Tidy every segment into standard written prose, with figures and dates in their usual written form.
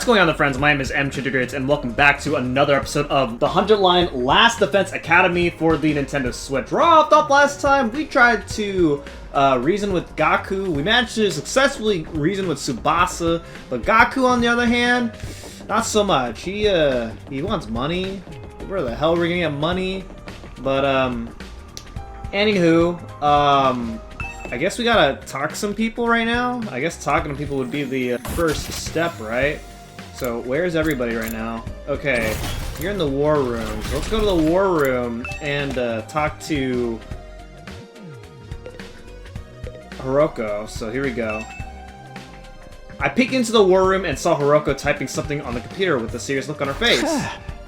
What's going on, friends? My name is M2Degrades, and welcome back to another episode of the 100-line Last Defense Academy for the Nintendo Switch. Off last time, we tried to reason with Gaku. We managed to successfully reason with Tsubasa, but Gaku, on the other hand, not so much. He wants money. Where the hell are we gonna get money? But anywho, I guess we gotta talk to some people right now. I guess talking to people would be the first step, right? So where's everybody right now? Okay, you're in the war room. So let's go to the war room and talk to Hiroko. So here we go. I peeked into the war room and saw Hiroko typing something on the computer with a serious look on her face.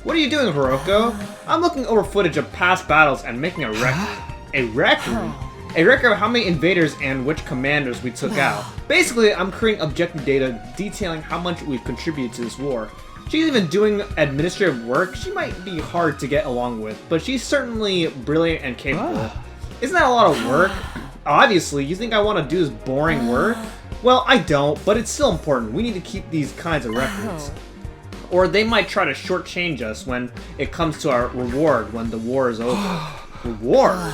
What are you doing, Hiroko? I'm looking over footage of past battles and making a record. A record? A record of how many invaders and which commanders we took out. Basically, I'm creating objective data detailing how much we've contributed to this war. She's even doing administrative work. She might be hard to get along with, but she's certainly brilliant and capable. Isn't that a lot of work? Obviously, you think I want to do this boring work? Well, I don't, but it's still important. We need to keep these kinds of records. Or they might try to shortchange us when it comes to our reward when the war is over. Reward?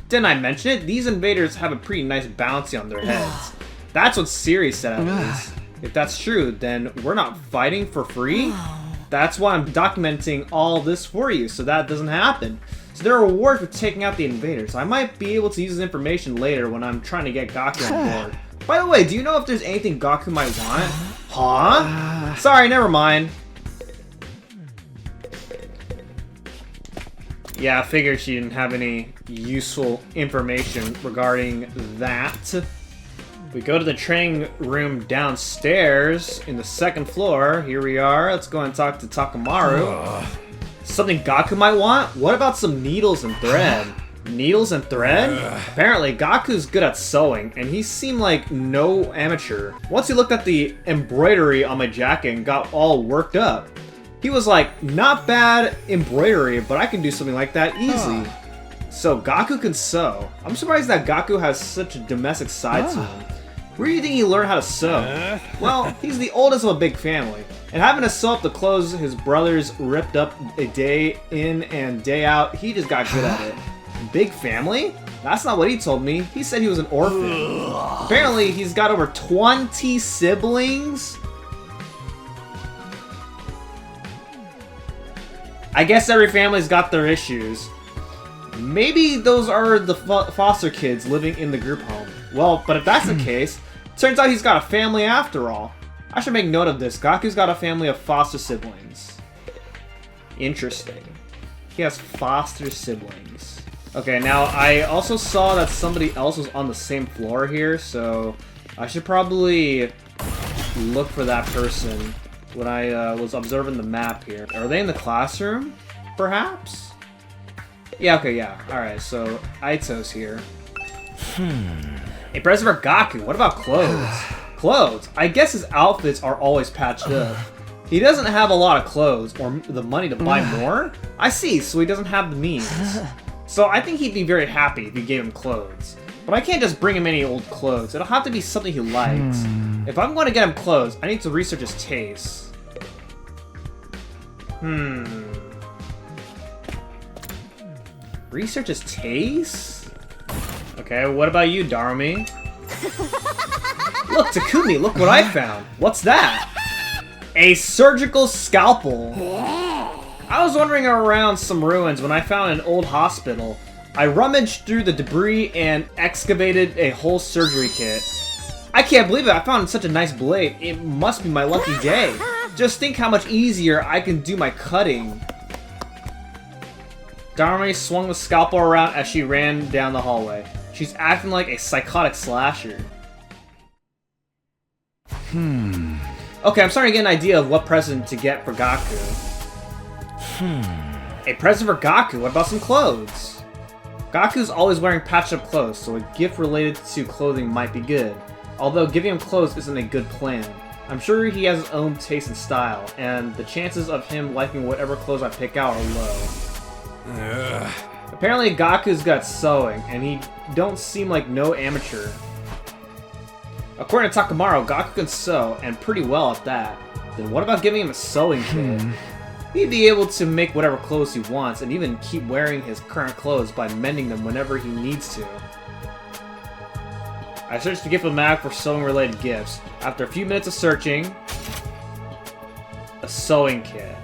Didn't I mention it? These invaders have a pretty nice bounty on their heads. That's what Siri said at least. If that's true, then we're not fighting for free? That's why I'm documenting all this for you, so that doesn't happen. So there are rewards for taking out the invaders. I might be able to use this information later when I'm trying to get Gaku on board. By the way, do you know if there's anything Gaku might want? Huh? Sorry, never mind. Yeah, I figured she didn't have any useful information regarding that. We go to the training room downstairs in the second floor. Here we are. Let's go and talk to Takamaru. Something Gaku might want? What about some needles and thread? Needles and thread? Apparently, Gaku's good at sewing, and he seemed like no amateur. Once he looked at the embroidery on my jacket and got all worked up. He was like, not bad embroidery, but I can do something like that easily. So Gaku can sew. I'm surprised that Gaku has such a domestic side to him. Where do you think he learned how to sew? Well, he's the oldest of a big family. And having to sew up the clothes his brothers ripped up a day in and day out, he just got good at it. Big family? That's not what he told me. He said he was an orphan. Apparently, he's got over 20 siblings. I guess every family's got their issues. Maybe those are the foster kids living in the group home. Well, but if that's the case, turns out he's got a family after all. I should make note of this. Gaku's got a family of foster siblings. Interesting. He has foster siblings. Okay, now I also saw that somebody else was on the same floor here, so I should probably look for that person when I was observing the map here. Are they in the classroom, perhaps? Yeah, okay, yeah. Alright, so Aito's here. A present for Gaku. What about clothes? Clothes? I guess his outfits are always patched up. He doesn't have a lot of clothes or the money to buy more? I see, so he doesn't have the means. So I think he'd be very happy if you gave him clothes. But I can't just bring him any old clothes. It'll have to be something he likes. If I'm going to get him clothes, I need to research his tastes. Research his taste? Okay, what about you, Darumi? Look, Takumi, look what I found. What's that? A surgical scalpel. I was wandering around some ruins when I found an old hospital. I rummaged through the debris and excavated a whole surgery kit. I can't believe it, I found such a nice blade. It must be my lucky day. Just think how much easier I can do my cutting. Darumi swung the scalpel around as she ran down the hallway. She's acting like a psychotic slasher. Okay, I'm starting to get an idea of what present to get for Gaku. A present for Gaku? What about some clothes? Gaku's always wearing patched up clothes, so a gift related to clothing might be good. Although giving him clothes isn't a good plan. I'm sure he has his own taste and style, and the chances of him liking whatever clothes I pick out are low. Apparently Gaku's got sewing, and he don't seem like no amateur. According to Takamaru, Gaku can sew, and pretty well at that. Then what about giving him a sewing kit? He'd be able to make whatever clothes he wants, and even keep wearing his current clothes by mending them whenever he needs to. I searched the Gift-O-Matic for sewing-related gifts. After a few minutes of searching, a sewing kit.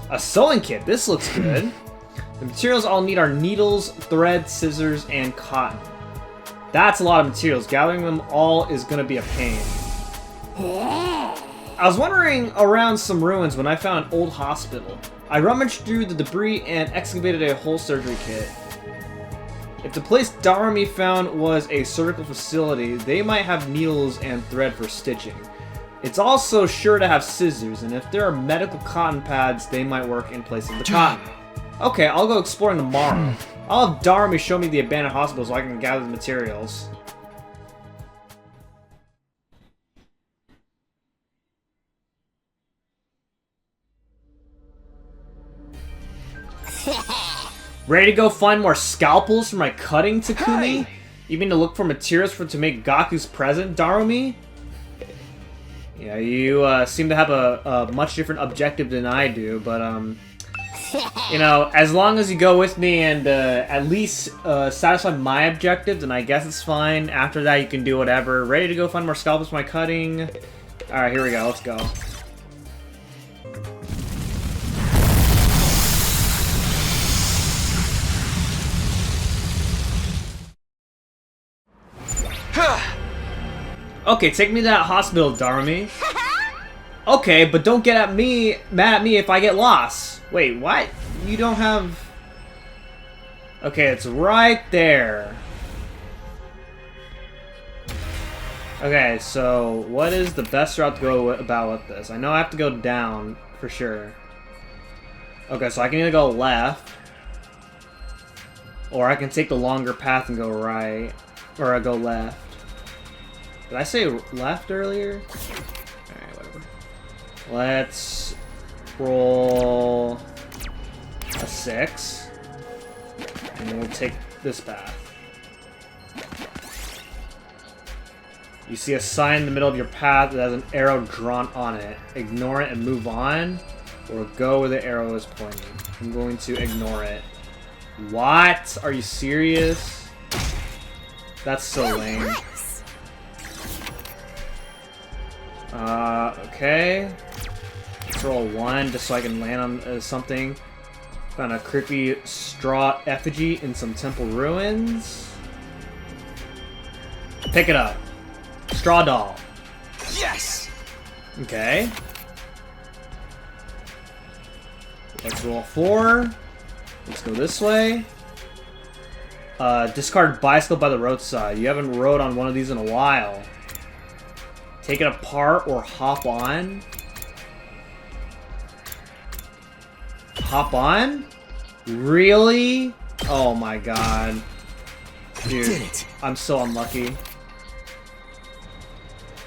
A sewing kit. This looks good. The materials I'll need are needles, thread, scissors, and cotton. That's a lot of materials. Gathering them all is going to be a pain. I was wandering around some ruins when I found an old hospital. I rummaged through the debris and excavated a whole surgery kit. If the place Darumi found was a surgical facility, they might have needles and thread for stitching. It's also sure to have scissors, and if there are medical cotton pads, they might work in place of the cotton. Okay, I'll go exploring tomorrow. I'll have Darumi show me the abandoned hospital so I can gather the materials. Ready to go find more scalpels for my cutting, Takumi? Hey! You mean to look for materials to make Gaku's present, Darumi? Yeah, you seem to have a much different objective than I do, but you know, as long as you go with me and at least satisfy my objective, then I guess it's fine. After that, you can do whatever. Ready to go find more scalpels for my cutting? Alright, here we go. Let's go. Okay, take me to that hospital, Darumi. Okay, but don't get mad at me if I get lost. Wait, what? You don't have... Okay, it's right there. Okay, so what is the best route to go about with this? I know I have to go down, for sure. Okay, so I can either go left, or I can take the longer path and go right, or I go left. Did I say left earlier? Alright, whatever. Let's roll a 6. And we'll take this path. You see a sign in the middle of your path that has an arrow drawn on it. Ignore it and move on, or go where the arrow is pointing. I'm going to ignore it. What? Are you serious? That's so lame. Okay. Let's roll 1 just so I can land on something. Found a creepy straw effigy in some temple ruins. Pick it up. Straw doll. Yes. Okay. Let's roll 4. Let's go this way. Discard bicycle by the roadside. You haven't rode on one of these in a while. Take it apart or hop on. Hop on? Really? Oh my god. Dude, I'm so unlucky.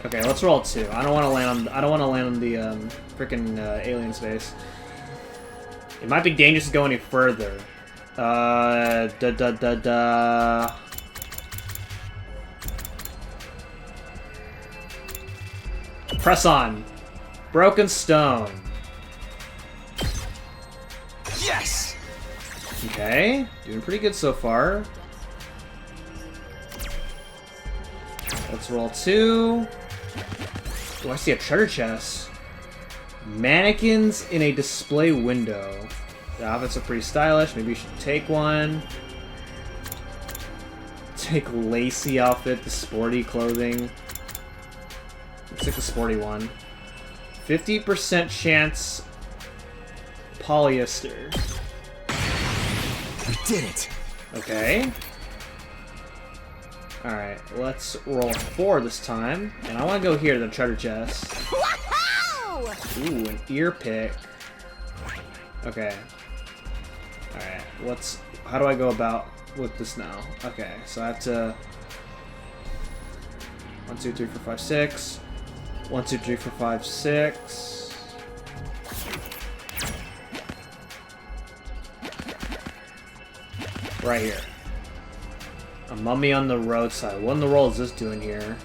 Okay, let's roll 2. I don't want to land on the freaking alien space. It might be dangerous to go any further. Press on. Broken stone. Yes. Okay, doing pretty good so far. Let's roll 2. Oh, I see a treasure chest. Mannequins in a display window. The outfits are pretty stylish. Maybe you should take one. Take lacy outfit, the sporty clothing. Let's take the sporty one. 50% chance polyester. We did it. Okay. Alright, let's roll 4 this time. And I want to go here to the treasure chest. Ooh, an ear pick. Okay. Alright, how do I go about with this now? Okay, so I have to... 1, 2, 3, 4, 5, 6. 1, 2, 3, 4, 5, 6. Right here. A mummy on the roadside. What in the world is this doing here?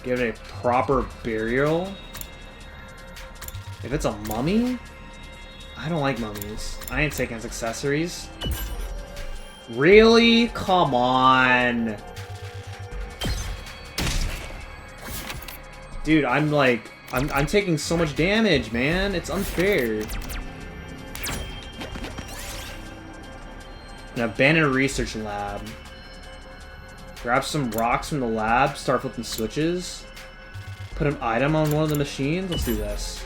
Give it a proper burial? If it's a mummy? I don't like mummies. I ain't taking as accessories. Really? Come on. Dude, I'm like... I'm taking so much damage, man. It's unfair. An abandoned research lab. Grab some rocks from the lab, start flipping switches. Put an item on one of the machines. Let's do this.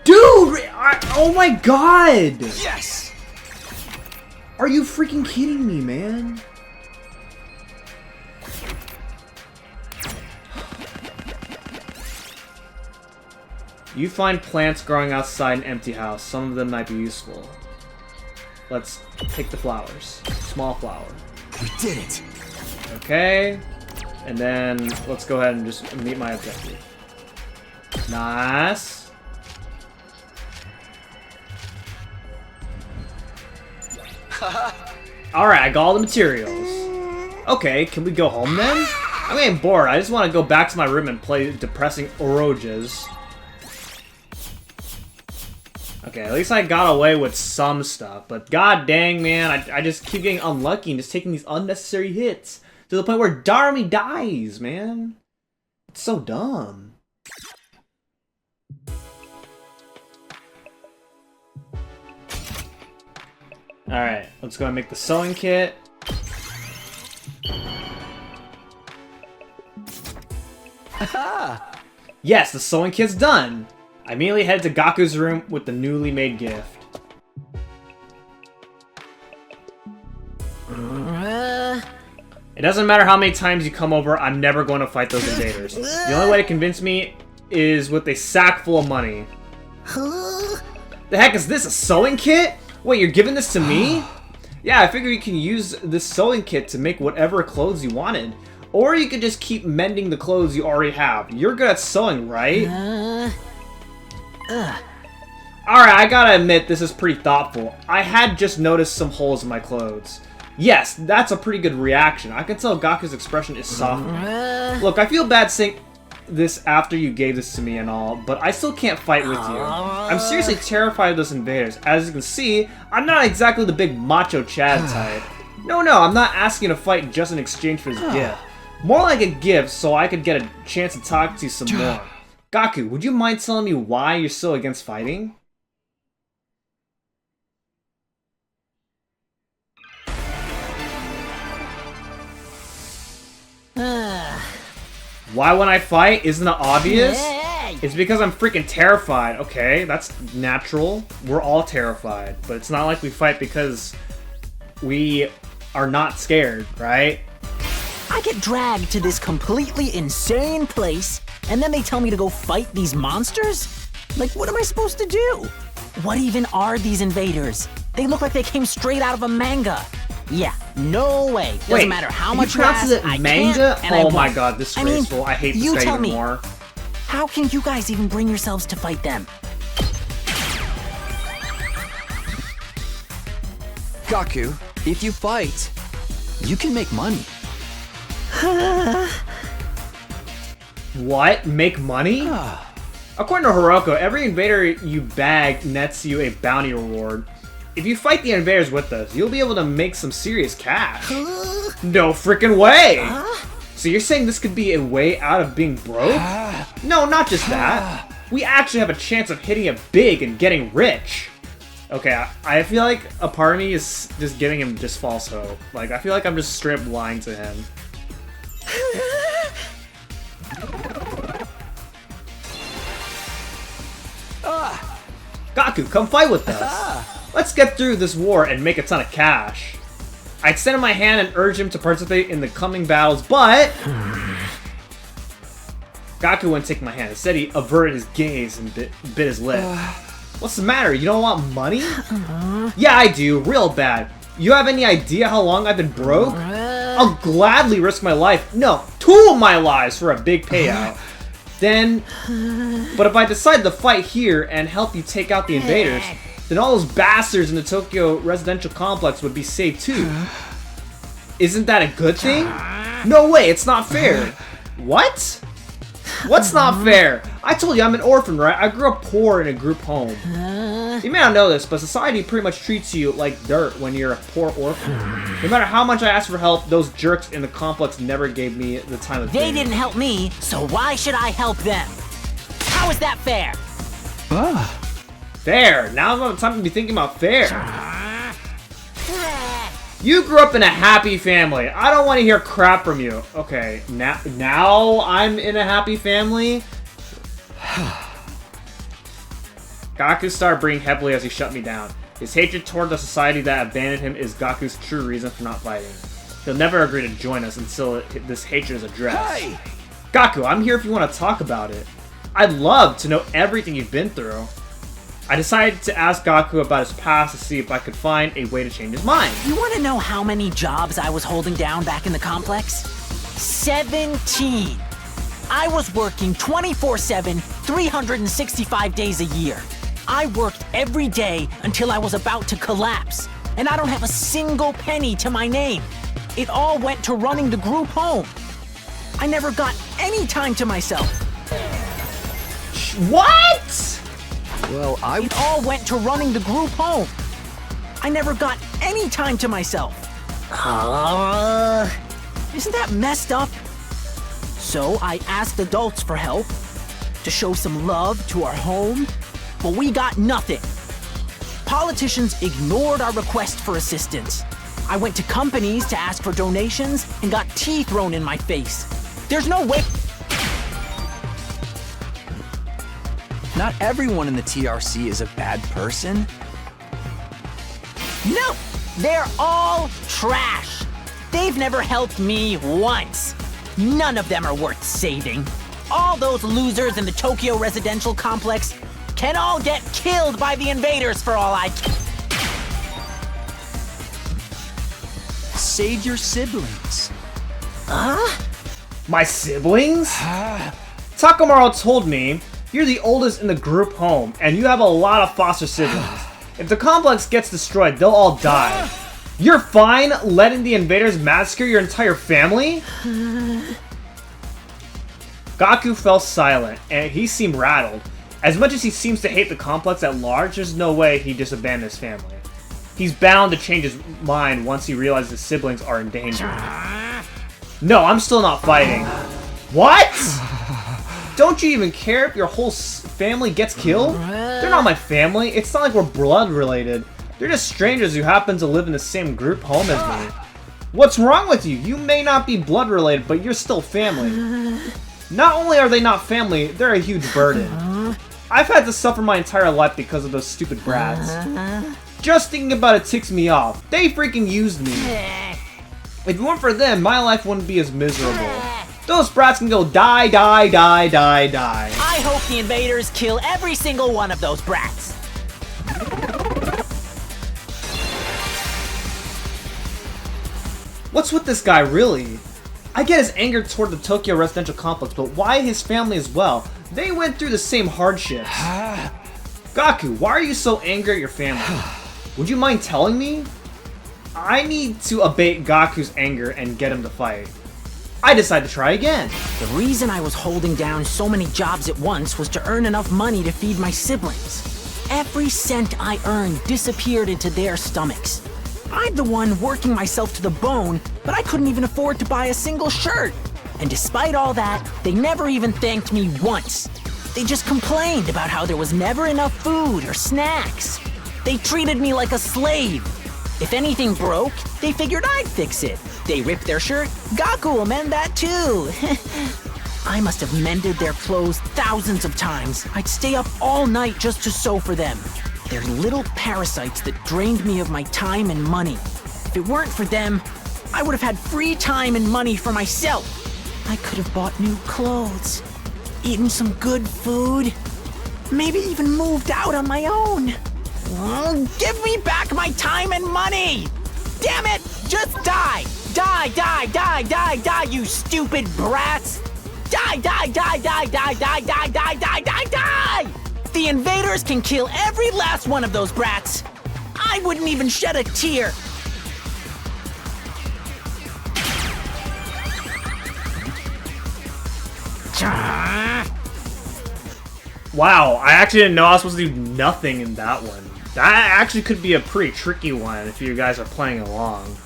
Dude! Oh my god! Yes! Are you freaking kidding me, man? You find plants growing outside an empty house. Some of them might be useful. Let's take the flowers. Small flower. We did it! Okay. And then let's go ahead and just meet my objective. Nice. Alright, I got all the materials. Okay, can we go home then? I'm getting bored. I just want to go back to my room and play depressing Orojas. Okay, at least I got away with some stuff, but god dang, man, I just keep getting unlucky and just taking these unnecessary hits to the point where Darmy dies, man. It's so dumb. Alright, let's go and make the sewing kit. Yes, the sewing kit's done! I immediately head to Gaku's room with the newly made gift. It doesn't matter how many times you come over, I'm never going to fight those invaders. The only way to convince me is with a sack full of money. The heck is this, a sewing kit? Wait, you're giving this to me? Yeah, I figure you can use this sewing kit to make whatever clothes you wanted. Or you could just keep mending the clothes you already have. You're good at sewing, right? Alright, I gotta admit, this is pretty thoughtful. I had just noticed some holes in my clothes. Yes, that's a pretty good reaction. I can tell Gaku's expression is softening. Look, I feel bad saying this after you gave this to me and all, but I still can't fight with you. I'm seriously terrified of those invaders. As you can see, I'm not exactly the big macho Chad type. No, I'm not asking to fight just in exchange for this gift. More like a gift so I could get a chance to talk to you some more. Gaku, would you mind telling me why you're so against fighting? Why when I fight? Isn't it obvious? It's because I'm freaking terrified. Okay, that's natural. We're all terrified. But it's not like we fight because we are not scared, right? I get dragged to this completely insane place, and then they tell me to go fight these monsters? Like, what am I supposed to do? What even are these invaders? They look like they came straight out of a manga. Yeah, no way. Doesn't matter how much you pronounce it manga? Oh my god, disgraceful. I hate this guy even more. How can you guys even bring yourselves to fight them? Gaku, if you fight, you can make money. What? Make money? According to Hiroko, every invader you bag nets you a bounty reward. If you fight the invaders with us, you'll be able to make some serious cash. No freaking way! So you're saying this could be a way out of being broke? No, not just that. We actually have a chance of hitting it big and getting rich. Okay, I feel like a part of me is just giving him just false hope. Like, I feel like I'm just straight up lying to him. Gaku, come fight with us. Let's get through this war and make a ton of cash. I extended my hand and urged him to participate in the coming battles, but Gaku wouldn't take my hand. Instead, he averted his gaze and bit his lip. What's the matter? You don't want money? Yeah, I do. Real bad. You have any idea how long I've been broke? I'll gladly risk my life. No, 2 of my lives for a big payout. But if I decide to fight here and help you take out the invaders, then all those bastards in the Tokyo residential complex would be saved too. Isn't that a good thing? No way, it's not fair. What? What's not fair? I told you I'm an orphan, right? I grew up poor in a group home. You may not know this, but society pretty much treats you like dirt when you're a poor orphan. No matter how much I asked for help, those jerks in the complex never gave me the time of day. They didn't help me, so why should I help them? How is that fair? Fair. Now's not the time to be thinking about fair. You grew up in a happy family. I don't want to hear crap from you. Okay, now I'm in a happy family? Gaku started breathing heavily as he shut me down. His hatred toward the society that abandoned him is Gaku's true reason for not fighting. He'll never agree to join us until this hatred is addressed. Hey! Gaku, I'm here if you want to talk about it. I'd love to know everything you've been through. I decided to ask Gaku about his past to see if I could find a way to change his mind. You want to know how many jobs I was holding down back in the complex? 17! I was working 24/7, 365 days a year. I worked every day until I was about to collapse, and I don't have a single penny to my name. It all went to running the group home. I never got any time to myself. What? Well, It all went to running the group home. I never got any time to myself. Isn't that messed up? So I asked adults for help, to show some love to our home, but we got nothing. Politicians ignored our request for assistance. I went to companies to ask for donations and got tea thrown in my face. There's no way. not everyone in the TRC is a bad person. No! They're all trash! They've never helped me once. None of them are worth saving. All those losers in the Tokyo residential complex can all get killed by the invaders for all I care. Save your siblings. My siblings? Takamaru told me you're the oldest in the group home, and you have a lot of foster siblings. If the complex gets destroyed, they'll all die. You're fine letting the invaders massacre your entire family? Gaku fell silent, and he seemed rattled. As much as he seems to hate the complex at large, there's no way he just abandoned his family. He's bound to change his mind once he realizes his siblings are in danger. No, I'm still not fighting. What? Don't you even care if your whole family gets killed? They're not my family. It's not like we're blood related. They're just strangers who happen to live in the same group home as me. What's wrong with you? You may not be blood related, but you're still family. Not only are they not family, they're a huge burden. I've had to suffer my entire life because of those stupid brats. Just thinking about it ticks me off. They freaking used me. If it weren't for them, my life wouldn't be as miserable. Those brats can go die, die, die, die, die. I hope the invaders kill every single one of those brats. What's with this guy, really? I get his anger toward the Tokyo residential complex, but why his family as well? They went through the same hardships. Gaku, why are you so angry at your family? Would you mind telling me? I need to abate Gaku's anger and get him to fight. I decide to try again. The reason I was holding down so many jobs at once was to earn enough money to feed my siblings. Every cent I earned disappeared into their stomachs. I'm the one working myself to the bone, but I couldn't even afford to buy a single shirt. And despite all that, they never even thanked me once. They just complained about how there was never enough food or snacks. They treated me like a slave. If anything broke, they figured I'd fix it. They ripped their shirt, Gaku will mend that too. I must have mended their clothes thousands of times. I'd stay up all night just to sew for them. They're little parasites that drained me of my time and money. If it weren't for them, I would have had free time and money for myself. I could have bought new clothes, eaten some good food, maybe even moved out on my own. Give me back my time and money! Damn it! Just die! Die, die, die, die, die, you stupid brats! Die, die, die, die, die, die, die, die, die, die, die! The invaders can kill every last one of those brats. I wouldn't even shed a tear. Wow, I actually didn't know I was supposed to do nothing in that one. That actually could be a pretty tricky one if you guys are playing along.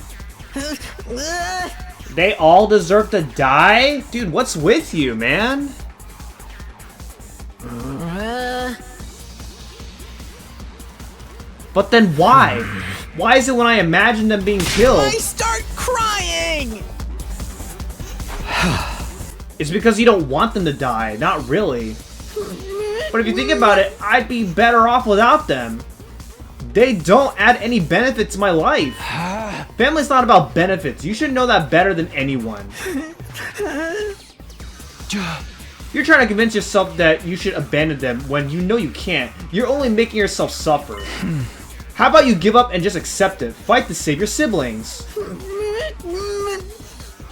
They all deserve to die? Dude, what's with you, man? But then why? Why is it when I imagine them being killed? I start crying! It's because you don't want them to die, not really. But if you think about it, I'd be better off without them. They don't add any benefit to my life. Family's not about benefits. You should know that better than anyone. You're trying to convince yourself that you should abandon them when you know you can't. You're only making yourself suffer. How about you give up and just accept it? Fight to save your siblings.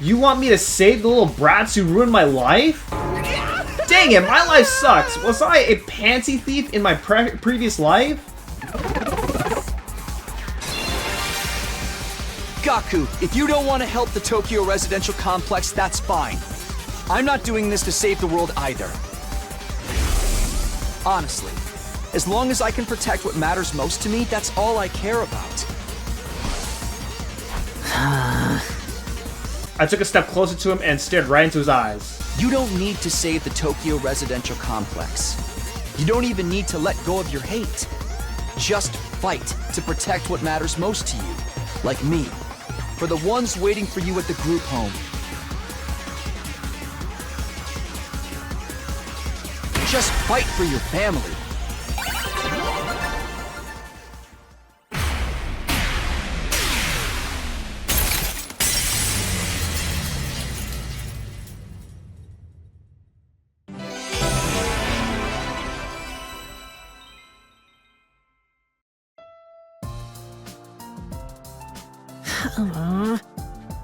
You want me to save the little brats who ruined my life? Dang it, my life sucks. Was I a pansy thief in my previous life? Gaku, if you don't want to help the Tokyo residential complex, that's fine. I'm not doing this to save the world either. Honestly, as long as I can protect what matters most to me, that's all I care about. I took a step closer to him and stared right into his eyes. You don't need to save the Tokyo residential complex. You don't even need to let go of your hate. Just fight to protect what matters most to you, like me, for the ones waiting for you at the group home. Just fight for your family.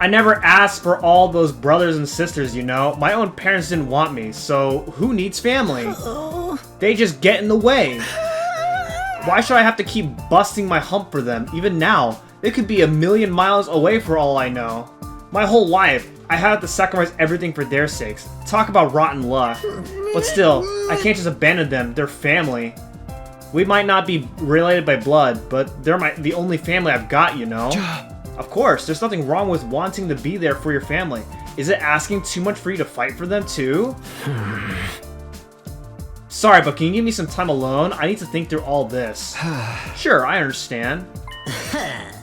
I never asked for all those brothers and sisters, you know? My own parents didn't want me, so who needs family? They just get in the way. Why should I have to keep busting my hump for them, even now? They could be a million miles away for all I know. My whole life, I had to sacrifice everything for their sakes. Talk about rotten luck. But still, I can't just abandon them, they're family. We might not be related by blood, but they're the only family I've got, you know? Of course, there's nothing wrong with wanting to be there for your family. Is it asking too much for you to fight for them too? Sorry, but can you give me some time alone? I need to think through all this. Sure, I understand.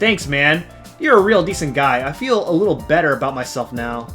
Thanks, man. You're a real decent guy. I feel a little better about myself now.